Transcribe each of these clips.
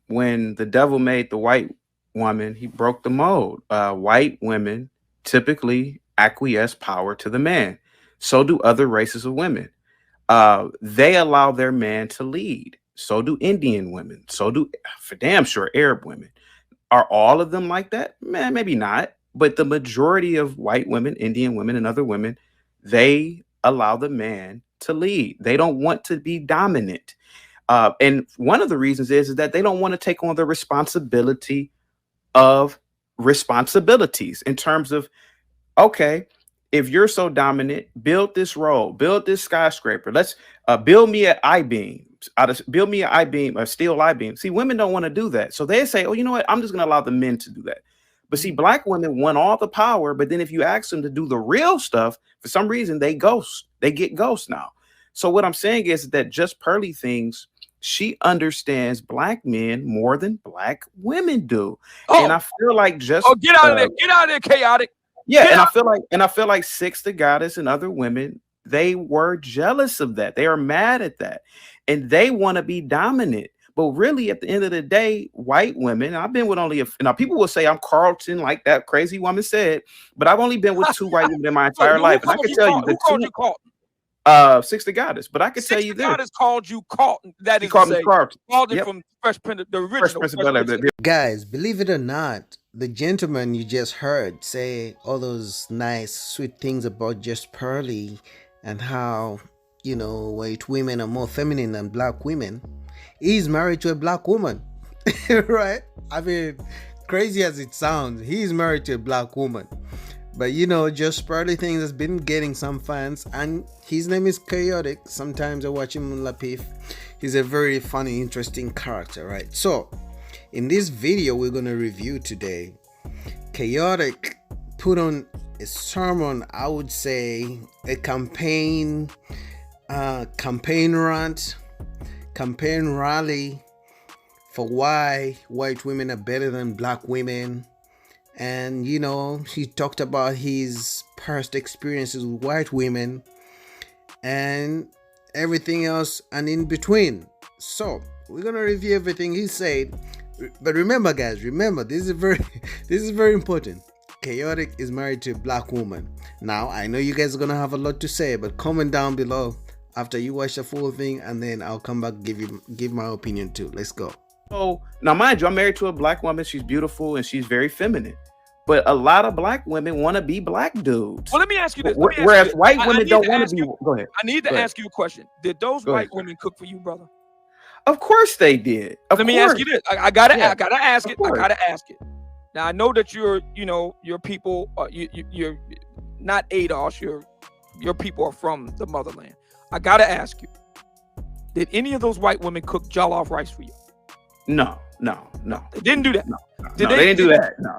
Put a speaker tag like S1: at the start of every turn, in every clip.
S1: when the devil made the white woman, he broke the mold. White women typically acquiesce power to the man. So do other races of women. They allow their man to lead. So do Indian women. So do, for damn sure, Arab women. Are all of them like that? Man, maybe not. But the majority of white women, Indian women, and other women, they allow the man to lead. They don't want to be dominant. And one of the reasons is that they don't want to take on the responsibility of responsibilities in terms of, okay, if you're so dominant, build this road, build this skyscraper. Let's build me an I beam. Build me an I beam, a steel I beam. See, women don't want to do that. So they say, oh, you know what? I'm just going to allow the men to do that. But see, black women want all the power. But then if you ask them to do the real stuff, for some reason, they ghost. They get ghosts now. So what I'm saying is that Just Pearly Things, she understands black men more than black women do. And
S2: Oh,
S1: I feel like
S2: oh, get out of there. Get out of there, chaotic.
S1: yeah,
S2: Get out.
S1: and I feel like Six the Goddess and other women, they were jealous of that. They are mad at that. And they want to be dominant. But really, at the end of the day, white women, I've been with only a now people will say I'm Carlton, like that crazy woman said, but I've only been with two white women in my entire life. And I can tell you
S2: Who
S1: the
S2: called
S1: two
S2: you Carlton?
S1: Six the Goddess, but I can tell
S2: Six
S1: you
S2: the
S1: this.
S2: Goddess called you Carlton. That
S1: She
S2: is to
S1: called me
S2: say,
S1: Carlton.
S2: called it
S1: Yep.
S2: from Fresh Prince, the
S1: Fresh
S2: original.
S1: Prince of
S2: Fresh
S1: Bel-Air.
S2: Prince.
S3: Guys, believe it or not, the gentleman you just heard say all those nice, sweet things about Just Pearly and how, white women are more feminine than black women. He's married to a black woman, right? I mean, crazy as it sounds, he's married to a black woman. But Just Pearly Things has been getting some fans, and his name is Chaotic. Sometimes I watch him on Lapif. He's a very funny, interesting character, right? So, in this video we're going to review today, Chaotic put on a sermon, I would say a campaign rant, campaign rally for why white women are better than black women. And he talked about his past experiences with white women and everything else and in between. So we're gonna review everything he said. But remember, guys, this is very important. Chaotic is married to a black woman. Now I know you guys are gonna have a lot to say, but comment down below after you watch the full thing, and then I'll come back give my opinion too. Let's go.
S1: So now, mind you, I'm married to a black woman. She's beautiful and she's very feminine. But a lot of black women want to be black dudes.
S2: Well, let me ask you this.
S1: Whereas white women don't want to be. Go ahead.
S2: I need to ask you a question. Did those white women cook for you, brother?
S1: Of course they did.
S2: Let me ask you this. I gotta ask it. I gotta ask it. Now I know that your people, you're not ADOS. Your people are from the motherland. I gotta ask you. Did any of those white women cook jollof rice for you?
S1: No.
S2: They didn't do that.
S1: No, they didn't do that. No.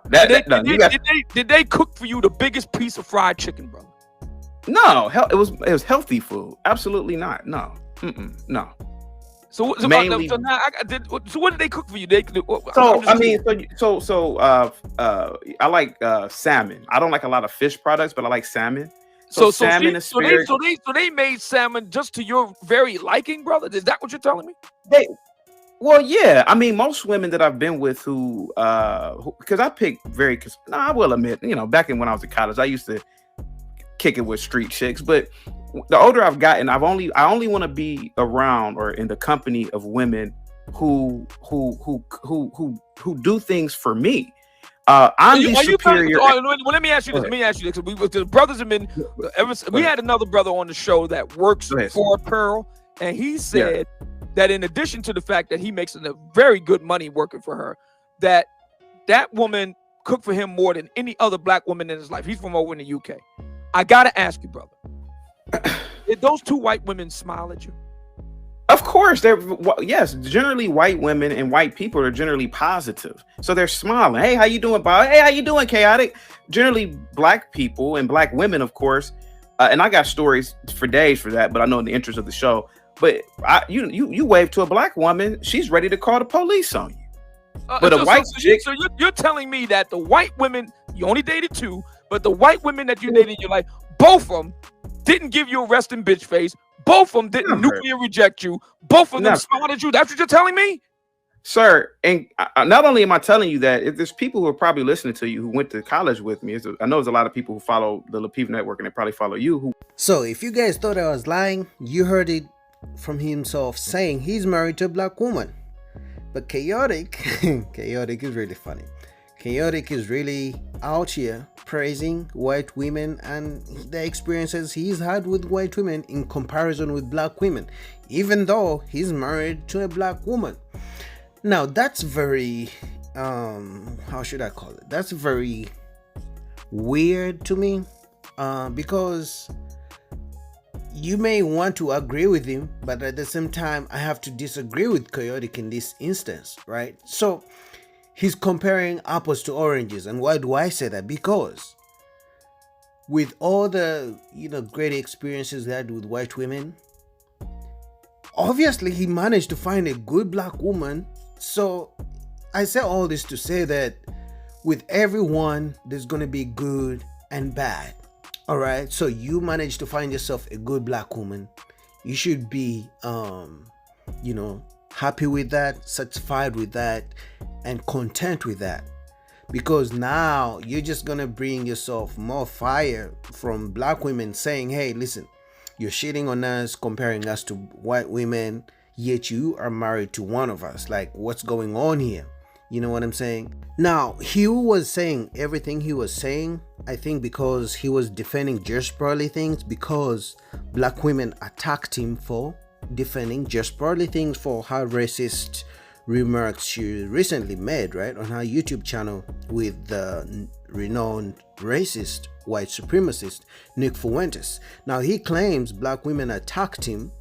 S2: Did they cook for you the biggest piece of fried chicken, brother?
S1: No, it was healthy food. Absolutely not. No. No.
S2: So what did they cook for you?
S1: I like salmon. I don't like a lot of fish products, but I like salmon.
S2: So
S1: salmon
S2: so they made salmon just to your very liking, brother. Is that what you're telling me?
S1: Well, yeah. I mean, most women that I've been with who because I pick I will admit, back when I was in college, I used to kick it with street chicks. But the older I've gotten, I only want to be around or in the company of women who do things for me. I'm the superior.
S2: Let me ask you this. The brothers have been. We had another brother on the show that works for Pearl, and he said that in addition to the fact that he makes a very good money working for her, that woman cooked for him more than any other black woman in his life. He's from over in the UK. I gotta ask you, brother, did those two white women smile at you?
S1: Of course, yes. Generally, white women and white people are generally positive, so they're smiling. Hey, how you doing, Bob? Hey, how you doing, Chaotic? Generally, black people and black women, of course, and I got stories for days for that. But I know in the interest of the show. But you wave to a black woman, she's ready to call the police on you. But a white chick.
S2: So you're telling me that the white women, you only dated two, but the white women that you dated in your life, both of them didn't give you a resting bitch face. Both of them didn't nuclear reject you. Both of them smiled at you. That's what you're telling me?
S1: Sir, and not only am I telling you that, if there's people who are probably listening to you who went to college with me. I know there's a lot of people who follow the Lapiv Network and they probably follow you.
S3: So if you guys thought I was lying, you heard it from himself saying he's married to a black woman. But Chaotic, Chaotic is really funny. Chaotic is really out here praising white women and the experiences he's had with white women in comparison with black women, even though he's married to a black woman. Now that's very, how should I call it? That's very weird to me, because you may want to agree with him, but at the same time, I have to disagree with Chaotic in this instance, right? So he's comparing apples to oranges. And why do I say that? Because with all the, great experiences he had with white women, obviously he managed to find a good black woman. So I say all this to say that with everyone, there's going to be good and bad. All right, so you managed to find yourself a good black woman. You should be, happy with that, satisfied with that, and content with that. Because now you're just gonna bring yourself more fire from black women saying, hey, listen, you're shitting on us, comparing us to white women, yet you are married to one of us. Like, what's going on here? You know what I'm saying? Now, he was saying everything he was saying, I think because he was defending Just Pearly things, because black women attacked him for defending Just Pearly things for her racist remarks she recently made, right, on her YouTube channel with the renowned racist white supremacist Nick Fuentes. Now, he claims black women attacked him,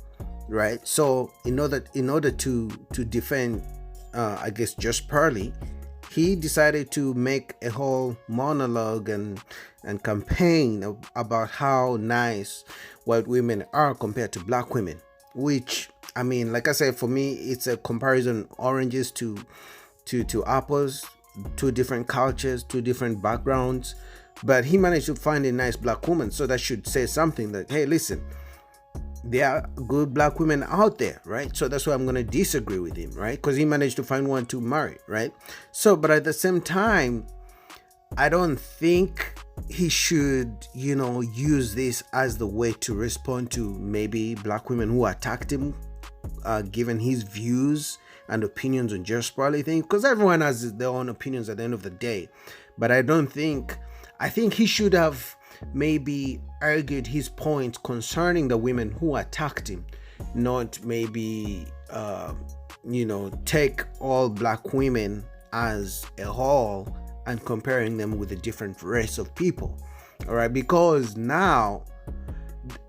S3: right? So in order to defend I guess Just Pearly, he decided to make a whole monologue and campaign about how nice white women are compared to black women, which, I mean, like I said, for me, it's a comparison oranges to apples, two different cultures, two different backgrounds. But he managed to find a nice black woman, so that should say something that, hey, listen, there are good black women out there, right? So that's why I'm going to disagree with him, right? Because he managed to find one to marry, right? So, but at the same time, I don't think he should, use this as the way to respond to maybe black women who attacked him, given his views and opinions on Just Pearly thing, because everyone has their own opinions at the end of the day. But I think he should have maybe argued his point concerning the women who attacked him, not maybe take all black women as a whole and comparing them with a different race of people. All right, because now,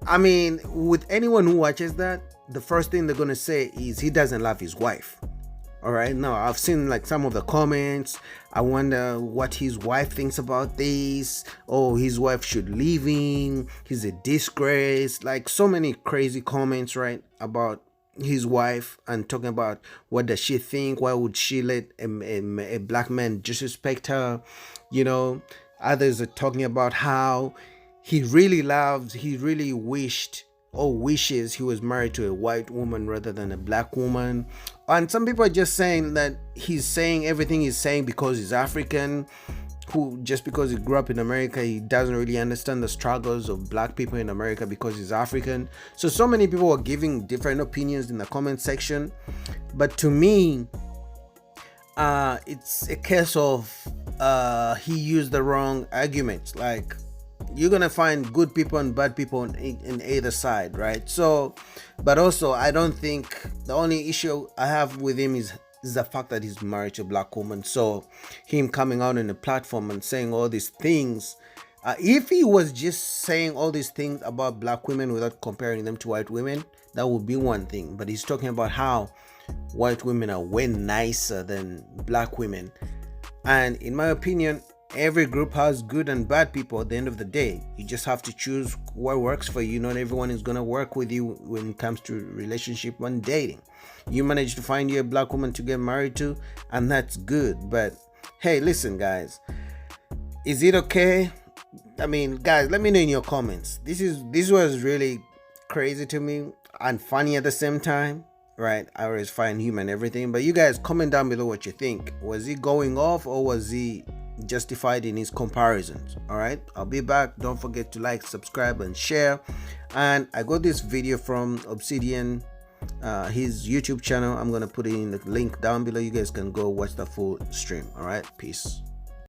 S3: I mean, with anyone who watches that, the first thing they're gonna say is he doesn't love his wife. All right, now I've seen like some of the comments. I wonder what his wife thinks about this. Oh, his wife should leave him. He's a disgrace. Like so many crazy comments, right, about his wife and talking about what does she think? Why would she let a black man disrespect her? Others are talking about how he really wishes he was married to a white woman rather than a black woman. And some people are just saying that he's saying everything he's saying because he's African, just because he grew up in America, he doesn't really understand the struggles of black people in America because he's African. So many people are giving different opinions in the comment section. But to me, it's a case of he used the wrong arguments. Like, you're gonna find good people and bad people in either side, right? So, but also, I don't think the only issue I have with him is the fact that he's married to a black woman. So him coming out on a platform and saying all these things, if he was just saying all these things about black women without comparing them to white women, that would be one thing. But he's talking about how white women are way nicer than black women. And in my opinion, every group has good and bad people at the end of the day. You just have to choose what works for you. Not everyone is going to work with you when it comes to relationship and dating. You manage to find you a black woman to get married to, and that's good. But hey, listen, guys, is it okay? I mean, guys, let me know in your comments. This was really crazy to me and funny at the same time, right? Ira is fine, human, everything. But you guys comment down below what you think. Was he going off, or was he justified in his comparisons? All right, I'll be back. Don't forget to like, subscribe, and share. And I got this video from Obsidian, his YouTube channel. I'm gonna put it in the link down below. You guys can go watch the full stream. All right, peace.